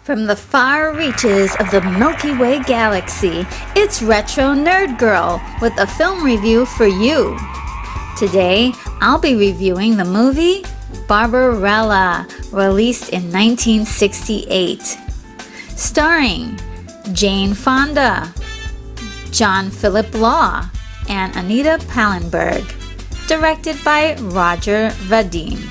From the far reaches of the Milky Way galaxy, it's Retro Nerd Girl with a film review for you. Today, I'll be reviewing the movie Barbarella, released in 1968. Starring Jane Fonda, John Philip Law, and Anita Pallenberg. Directed by Roger Vadim.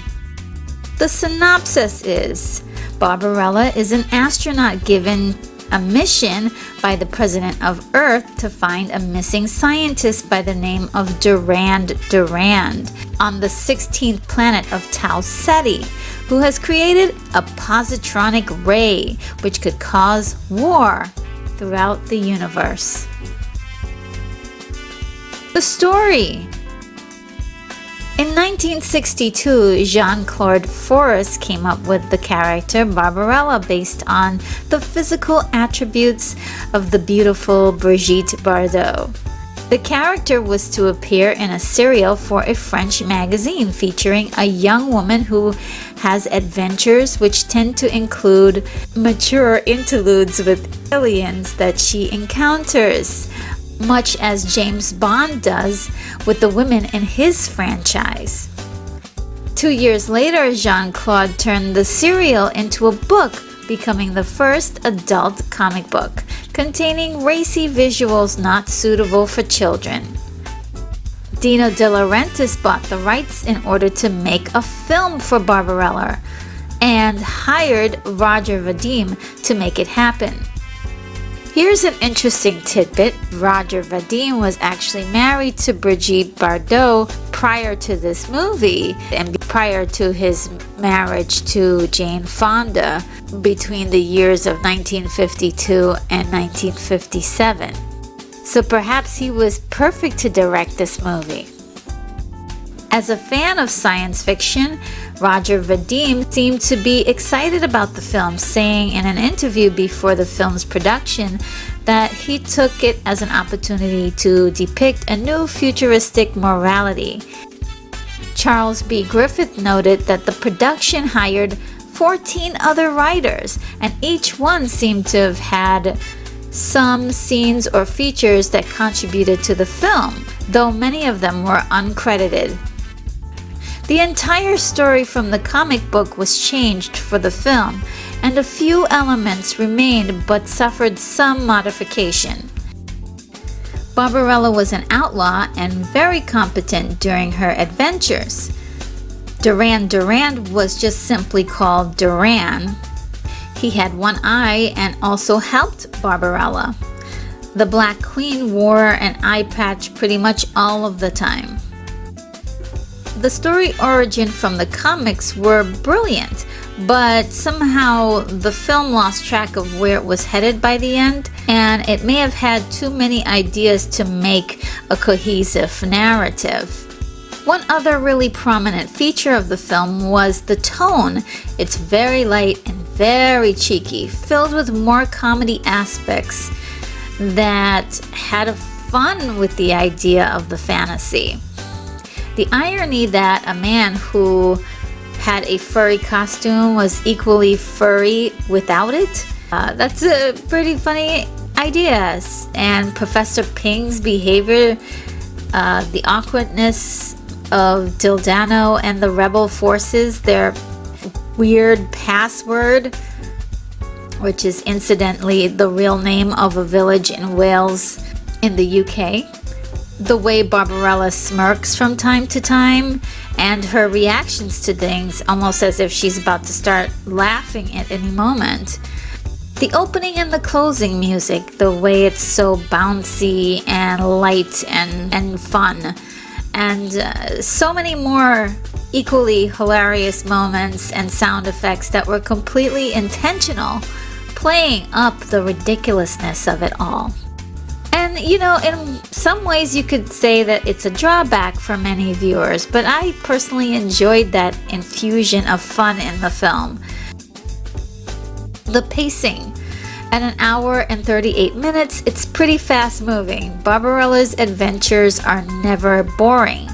The synopsis is: Barbarella is an astronaut given a mission by the President of Earth to find a missing scientist by the name of Durand on the 16th planet of Tau Ceti, who has created a positronic ray which could cause war throughout the universe. The story. In 1962, Jean-Claude Forest came up with the character Barbarella based on the physical attributes of the beautiful Brigitte Bardot. The character was to appear in a serial for a French magazine featuring a young woman who has adventures which tend to include mature interludes with aliens that she encounters, much as James Bond does with the women in his franchise. 2 years later, Jean-Claude turned the serial into a book, becoming the first adult comic book containing racy visuals not suitable for children. Dino De Laurentiis bought the rights in order to make a film for Barbarella and hired Roger Vadim to make it happen. Here's an interesting tidbit. Roger Vadim was actually married to Brigitte Bardot prior to this movie and prior to his marriage to Jane Fonda between the years of 1952 and 1957. So perhaps he was perfect to direct this movie. As a fan of science fiction, Roger Vadim seemed to be excited about the film, saying in an interview before the film's production that he took it as an opportunity to depict a new futuristic morality. Charles B. Griffith noted that the production hired 14 other writers, and each one seemed to have had some scenes or features that contributed to the film, though many of them were uncredited. The entire story from the comic book was changed for the film, and a few elements remained but suffered some modification. Barbarella was an outlaw and very competent during her adventures. Durand was just simply called Duran. He had one eye and also helped Barbarella. The Black Queen wore an eye patch pretty much all of the time. The story origin from the comics were brilliant, but somehow the film lost track of where it was headed by the end, and it may have had too many ideas to make a cohesive narrative. One other really prominent feature of the film was the tone. It's very light and very cheeky, filled with more comedy aspects that had fun with the idea of the fantasy. The irony that a man who had a furry costume was equally furry without it, that's a pretty funny idea. And Professor Ping's behavior, the awkwardness of Dildano and the rebel forces, their weird password, which is incidentally the real name of a village in Wales in the UK. The way Barbarella smirks from time to time, and her reactions to things, almost as if she's about to start laughing at any moment. The opening and the closing music, the way it's so bouncy and light and fun. And so many more equally hilarious moments and sound effects that were completely intentional, playing up the ridiculousness of it all. And you know, in some ways you could say that it's a drawback for many viewers, but I personally enjoyed that infusion of fun in the film. The pacing. At an hour and 38 minutes, it's pretty fast moving. Barbarella's adventures are never boring.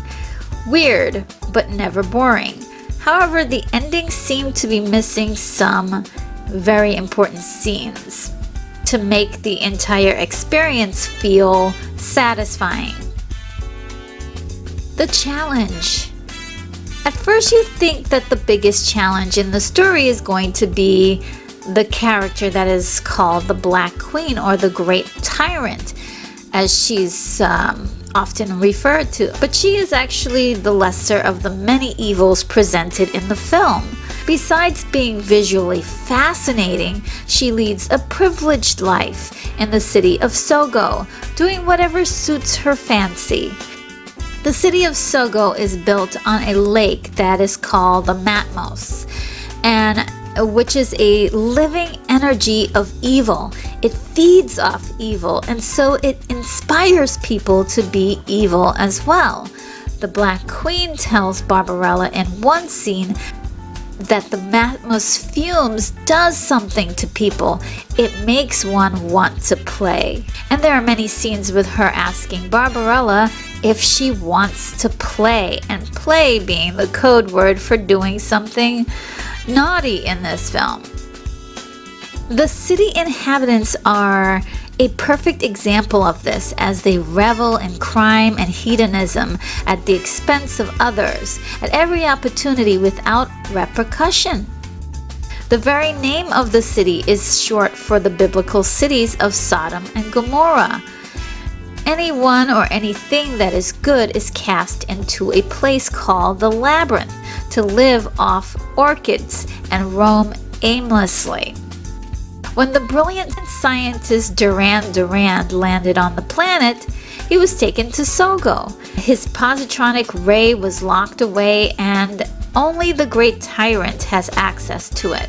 Weird, but never boring. However, the ending seemed to be missing some very important scenes to make the entire experience feel satisfying. The challenge. At first you think that the biggest challenge in the story is going to be the character that is called the Black Queen, or the Great Tyrant, as she's often referred to. But she is actually the lesser of the many evils presented in the film. Besides being visually fascinating, she leads a privileged life in the city of Sogo, doing whatever suits her fancy. The city of Sogo is built on a lake that is called the Matmos, and which is a living energy of evil. It feeds off evil, and so it inspires people to be evil as well. The Black Queen tells Barbarella in one scene that the Matmos fumes does something to people. It makes one want to play. And there are many scenes with her asking Barbarella if she wants to play, and play being the code word for doing something naughty in this film. The city inhabitants are a perfect example of this, as they revel in crime and hedonism at the expense of others at every opportunity without repercussion. The very name of the city is short for the biblical cities of Sodom and Gomorrah. Anyone or anything that is good is cast into a place called the Labyrinth to live off orchids and roam aimlessly. When the brilliant scientist Durand landed on the planet, he was taken to Sogo. His positronic ray was locked away, and only the Great Tyrant has access to it.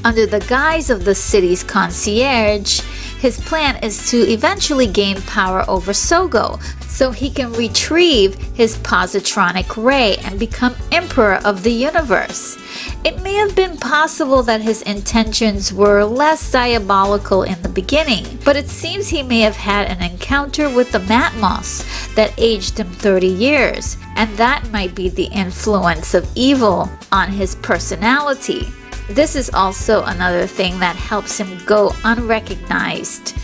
Under the guise of the city's concierge, his plan is to eventually gain power over Sogo so he can retrieve his positronic ray and become emperor of the universe. It may have been possible that his intentions were less diabolical in the beginning, but it seems he may have had an encounter with the Matmos that aged him 30 years, and that might be the influence of evil on his personality. This is also another thing that helps him go unrecognized.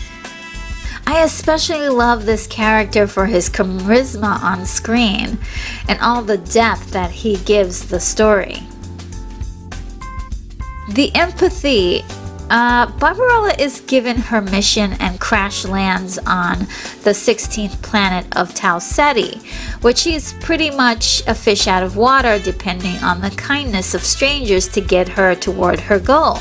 I especially love this character for his charisma on screen and all the depth that he gives the story. The empathy. Barbarella is given her mission and crash lands on the 16th planet of Tau Ceti, which is pretty much a fish out of water depending on the kindness of strangers to get her toward her goal.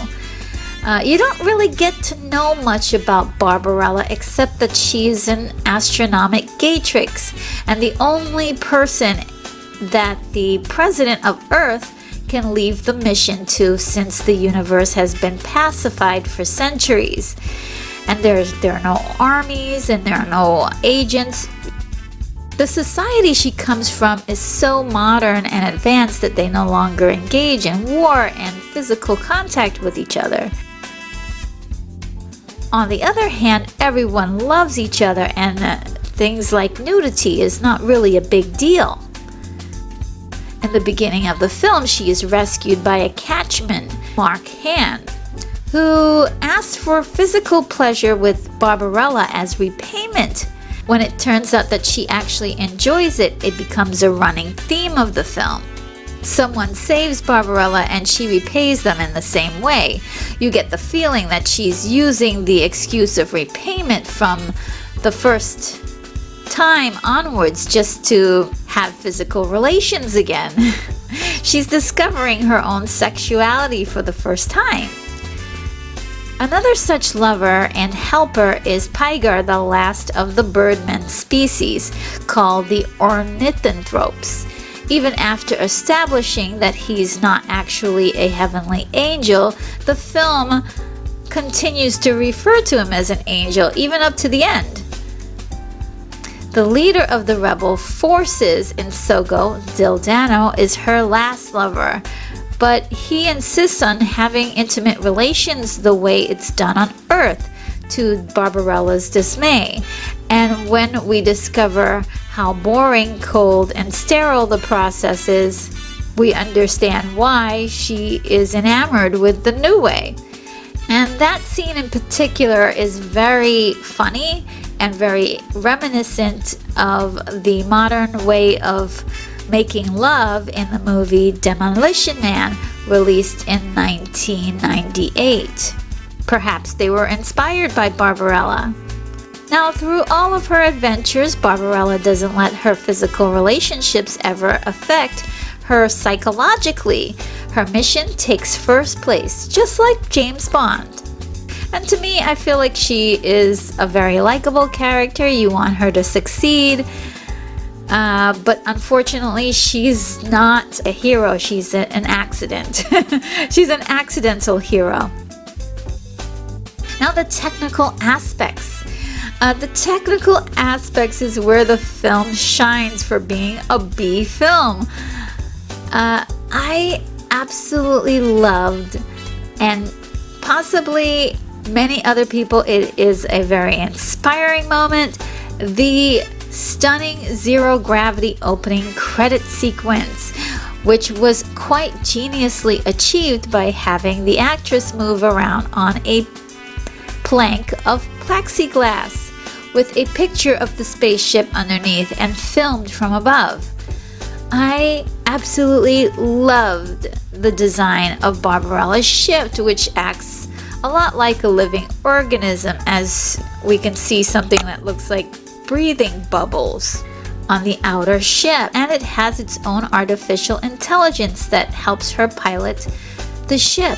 You don't really get to know much about Barbarella except that she's an astronomic gatrix and the only person that the president of Earth can leave the mission to, since the universe has been pacified for centuries. And there are no armies and there are no agents. The society she comes from is so modern and advanced that they no longer engage in war and physical contact with each other. On the other hand, everyone loves each other, and things like nudity is not really a big deal. In the beginning of the film, she is rescued by a catchman, Mark Hand, who asks for physical pleasure with Barbarella as repayment. When it turns out that she actually enjoys it, it becomes a running theme of the film. Someone saves Barbarella and she repays them in the same way. You get the feeling that she's using the excuse of repayment from the first time onwards just to have physical relations again. She's discovering her own sexuality for the first time. Another such lover and helper is Pygar, the last of the birdman species, called the Ornithanthropes. Even after establishing that he's not actually a heavenly angel, the film continues to refer to him as an angel, even up to the end. The leader of the rebel forces in Sogo, Dildano, is her last lover, but he insists on having intimate relations the way it's done on Earth, to Barbarella's dismay. And when we discover how boring, cold, and sterile the process is, we understand why she is enamored with the new way. And that scene in particular is very funny and very reminiscent of the modern way of making love in the movie Demolition Man, released in 1998. Perhaps they were inspired by Barbarella. Now, through all of her adventures, Barbarella doesn't let her physical relationships ever affect her psychologically. Her mission takes first place, just like James Bond. And to me, I feel like she is a very likable character. You want her to succeed. But unfortunately, she's not a hero. She's an accident. She's an accidental hero. Now, the technical aspects. The technical aspects is where the film shines for being a B film. I absolutely loved, and possibly many other people, it is a very inspiring moment, the stunning zero gravity opening credit sequence, which was quite geniusly achieved by having the actress move around on a plank of plexiglass with a picture of the spaceship underneath and filmed from above. I absolutely loved the design of Barbarella's ship, which acts a lot like a living organism, as we can see something that looks like breathing bubbles on the outer ship, and it has its own artificial intelligence that helps her pilot the ship.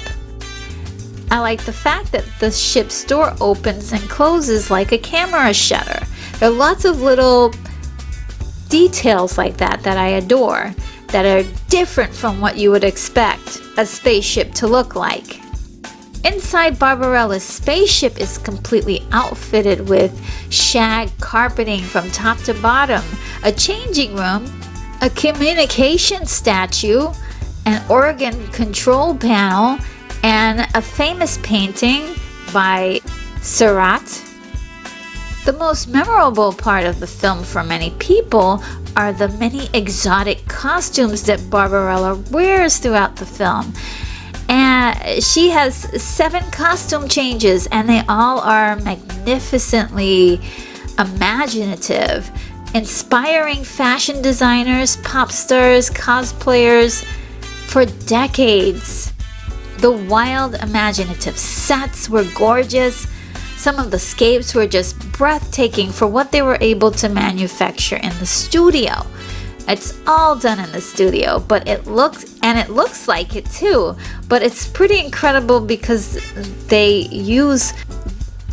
I like the fact that the ship's door opens and closes like a camera shutter. There are lots of little details like that I adore, that are different from what you would expect a spaceship to look like. Inside Barbarella's spaceship is completely outfitted with shag carpeting from top to bottom, a changing room, a communication statue, an organ control panel, and a famous painting by Seurat. The most memorable part of the film for many people are the many exotic costumes that Barbarella wears throughout the film. And she has 7 costume changes, and they all are magnificently imaginative, inspiring fashion designers, pop stars, cosplayers for decades. The wild, imaginative sets were gorgeous. Some of the scapes were just breathtaking for what they were able to manufacture in the studio. It's all done in the studio, but it looks like it too. But it's pretty incredible because they use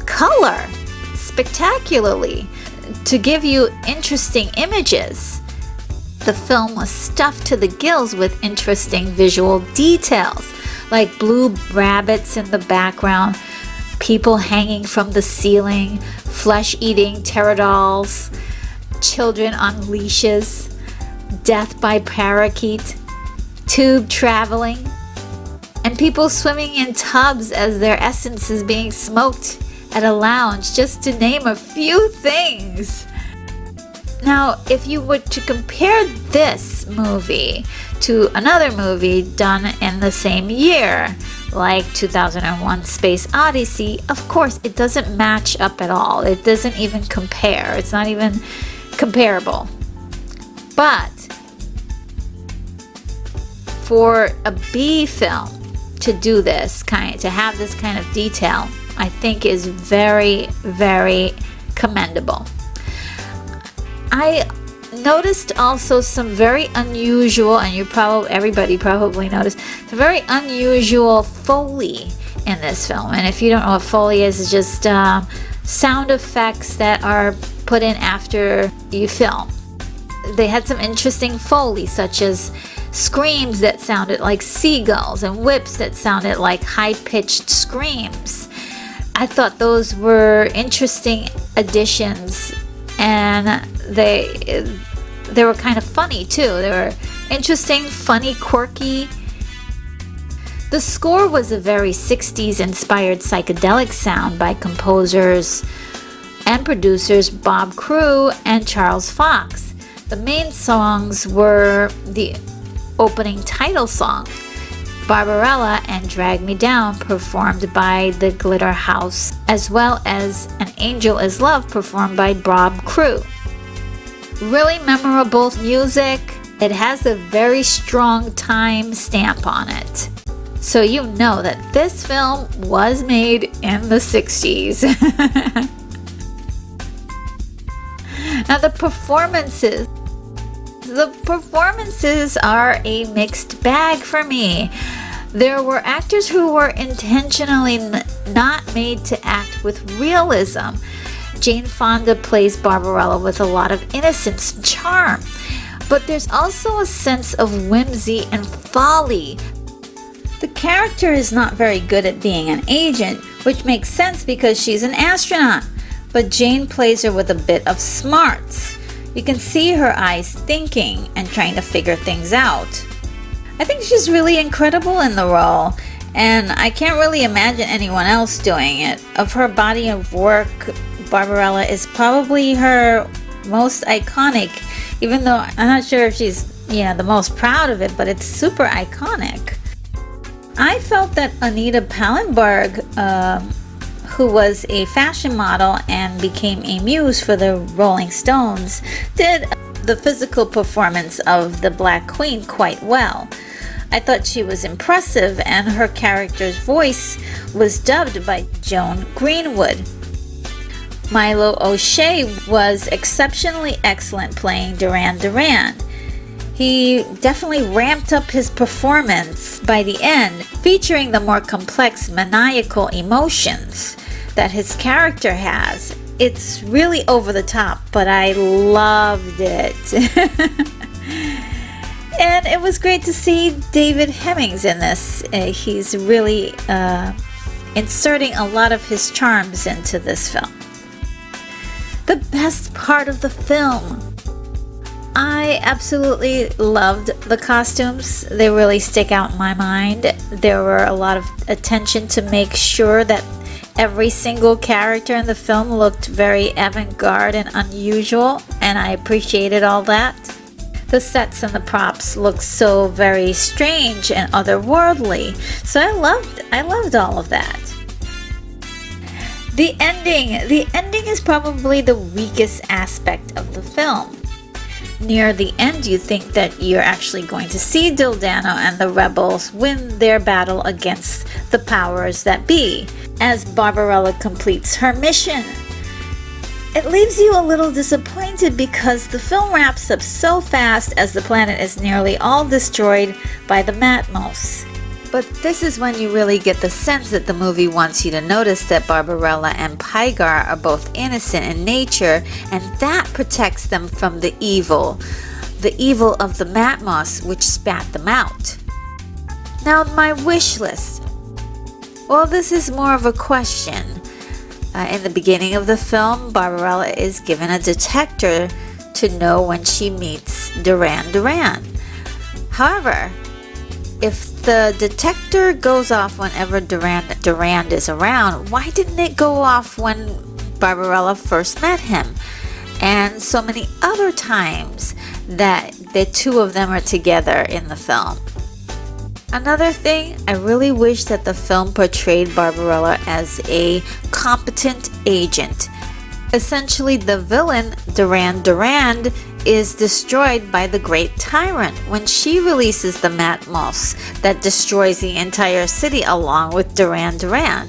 color spectacularly to give you interesting images. The film was stuffed to the gills with interesting visual details, like blue rabbits in the background, people hanging from the ceiling, flesh-eating pterodolls, children on leashes, death by parakeet, tube traveling, and people swimming in tubs as their essence is being smoked at a lounge, just to name a few things. Now, if you were to compare this movie to another movie done in the same year, like 2001 Space Odyssey, of course it doesn't match up at all. It doesn't even compare. It's not even comparable. But for a B film to do this to have this kind of detail, I think is very, very commendable. I noticed also some very unusual, and everybody probably noticed, some very unusual Foley in this film. And if you don't know what Foley is, it's just sound effects that are put in after you film. They had some interesting Foley, such as screams that sounded like seagulls and whips that sounded like high-pitched screams. I thought those were interesting additions, and they were kind of funny too. They were interesting, funny, quirky. The score was a very 60s inspired psychedelic sound by composers and producers Bob Crewe and Charles Fox. The main songs were opening title song, Barbarella and Drag Me Down, performed by the Glitter House, as well as An Angel Is Love, performed by Bob Crew. Really memorable music. It has a very strong time stamp on it. So you know that this film was made in the 60s. Now the performances are a mixed bag for me. There were actors who were intentionally not made to act with realism. Jane Fonda plays Barbarella with a lot of innocence and charm, but there's also a sense of whimsy and folly. The character is not very good at being an agent, which makes sense because she's an astronaut, but Jane plays her with a bit of smarts. You can see her eyes thinking and trying to figure things out. I think she's really incredible in the role, and I can't really imagine anyone else doing it. Of her body of work, Barbarella is probably her most iconic, even though I'm not sure if she's, the most proud of it, but it's super iconic. I felt that Anita Pallenberg, who was a fashion model and became a muse for the Rolling Stones, did the physical performance of the Black Queen quite well. I thought she was impressive, and her character's voice was dubbed by Joan Greenwood. Milo O'Shea was exceptionally excellent playing Duran Duran. He definitely ramped up his performance by the end, featuring the more complex maniacal emotions that his character has. It's really over the top, but I loved it. And it was great to see David Hemmings in this. He's really inserting a lot of his charms into this film. The best part of the film. I absolutely loved the costumes. They really stick out in my mind. There were a lot of attention to make sure that every single character in the film looked very avant-garde and unusual, and I appreciated all that. The sets and the props looked so very strange and otherworldly, so I loved all of that. The ending is probably the weakest aspect of the film. Near the end, you think that you're actually going to see Dildano and the rebels win their battle against the powers that be, as Barbarella completes her mission. It leaves you a little disappointed because the film wraps up so fast as the planet is nearly all destroyed by the Matmos. But this is when you really get the sense that the movie wants you to notice that Barbarella and Pygar are both innocent in nature, and that protects them from the evil of the Matmos, which spat them out. Now, my wish list. Well, this is more of a question. In the beginning of the film, Barbarella is given a detector to know when she meets Duran Duran. However, if the detector goes off whenever Duran is around, why didn't it go off when Barbarella first met him? And so many other times that the two of them are together in the film. Another thing, I really wish that the film portrayed Barbarella as a competent agent. Essentially, the villain, Duran Duran, is destroyed by the Great Tyrant when she releases the Matmos that destroys the entire city along with Duran Duran.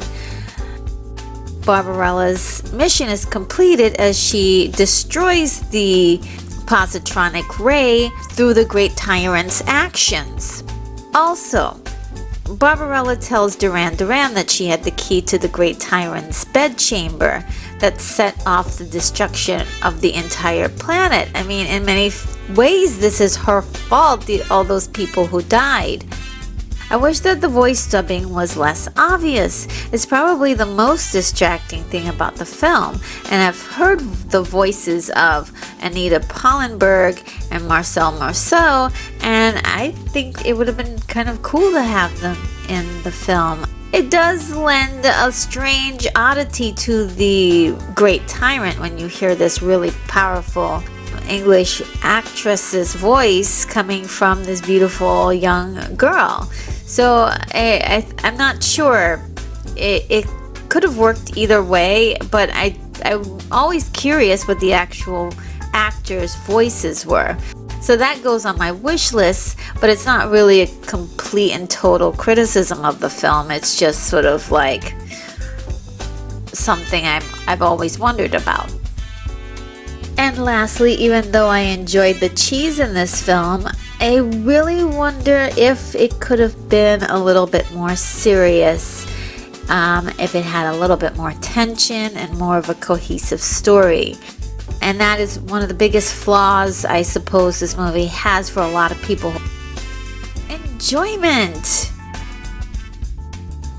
Barbarella's mission is completed as she destroys the positronic ray through the Great Tyrant's actions. Also, Barbarella tells Duran Duran that she had the key to the Great Tyrant's bedchamber that set off the destruction of the entire planet. I mean, in many ways, this is her fault, all those people who died. I wish that the voice dubbing was less obvious. It's probably the most distracting thing about the film, and I've heard the voices of Anita Pallenberg and Marcel Marceau, and I think it would have been kind of cool to have them in the film. It does lend a strange oddity to the Great Tyrant when you hear this really powerful English actress's voice coming from this beautiful young girl. So I'm not sure. It could have worked either way, but I'm always curious what the actual actors' voices were. So that goes on my wish list, but it's not really a complete and total criticism of the film. It's just sort of like something I've always wondered about. And lastly, even though I enjoyed the cheese in this film, I really wonder if it could have been a little bit more serious, if it had a little bit more tension and more of a cohesive story. And that is one of the biggest flaws I suppose this movie has for a lot of people. Enjoyment!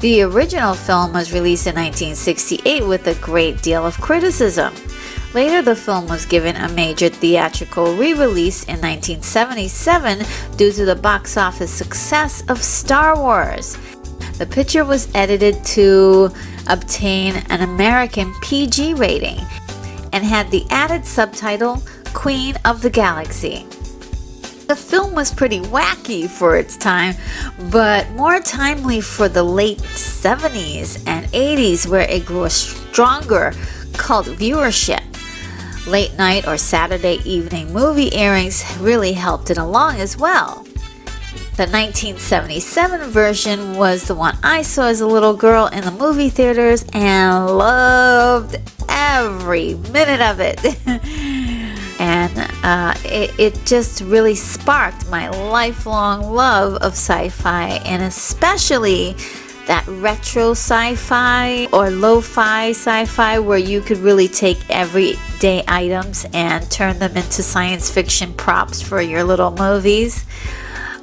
The original film was released in 1968 with a great deal of criticism. Later, the film was given a major theatrical re-release in 1977 due to the box office success of Star Wars. The picture was edited to obtain an American PG rating and had the added subtitle, Queen of the Galaxy. The film was pretty wacky for its time, but more timely for the late 70s and 80s, where it grew a stronger cult viewership. Late night or Saturday evening movie airings really helped it along as well. The 1977 version was the one I saw as a little girl in the movie theaters and loved every minute of it. And it just really sparked my lifelong love of sci-fi, and especially that retro sci-fi or lo-fi sci-fi where you could really take everyday items and turn them into science fiction props for your little movies.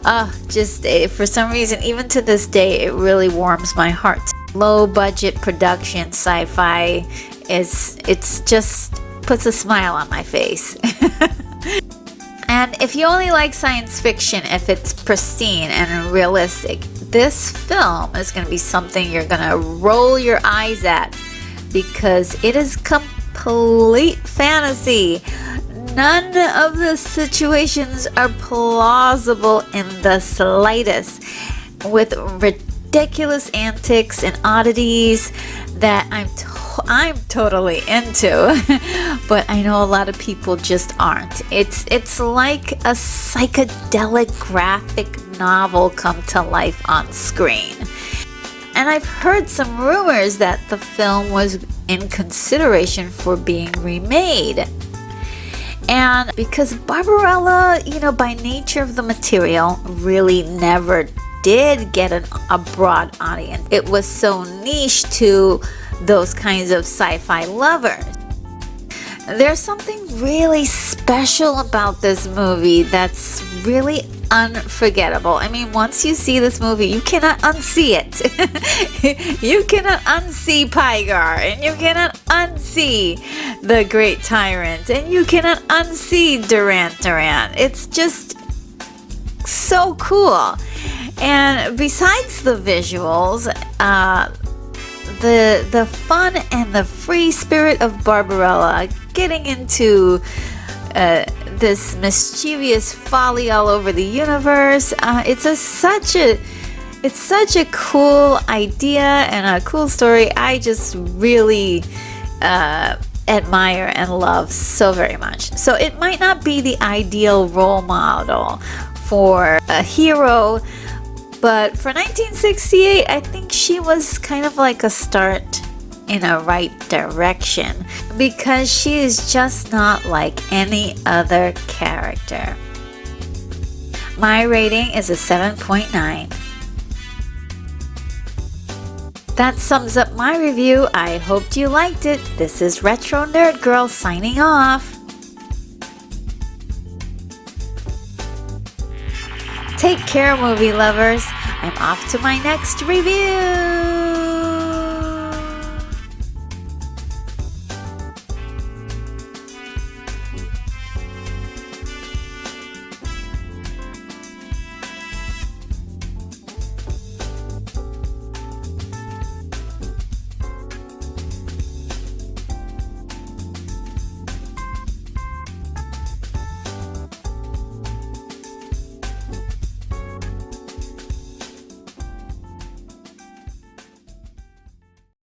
For some reason, even to this day, it really warms my heart. Low budget production sci-fi it's just puts a smile on my face. And if you only like science fiction, if it's pristine and realistic, this film is going to be something you're going to roll your eyes at, because it is complete fantasy. None of the situations are plausible in the slightest, with ridiculous antics and oddities that I'm totally into, but I know a lot of people just aren't. It's like a psychedelic graphic novel come to life on screen. And I've heard some rumors that the film was in consideration for being remade. And because Barbarella, by nature of the material, really never did get a broad audience. It was so niche to those kinds of sci-fi lovers. There's something really special about this movie that's really unforgettable. I mean, once you see this movie, you cannot unsee it. You cannot unsee Pygar, and you cannot unsee the Great Tyrant, and you cannot unsee Durant. It's just so cool. And besides the visuals, the fun and the free spirit of Barbarella, getting into this mischievous folly all over the universe, it's such a cool idea and a cool story. I just really admire and love so very much. So it might not be the ideal role model for a hero, but for 1968, I think she was kind of like a start in a right direction, because she is just not like any other character. My rating is a 7.9. That sums up my review. I hoped you liked it. This is Retro Nerd Girl signing off. Take care, movie lovers. I'm off to my next review.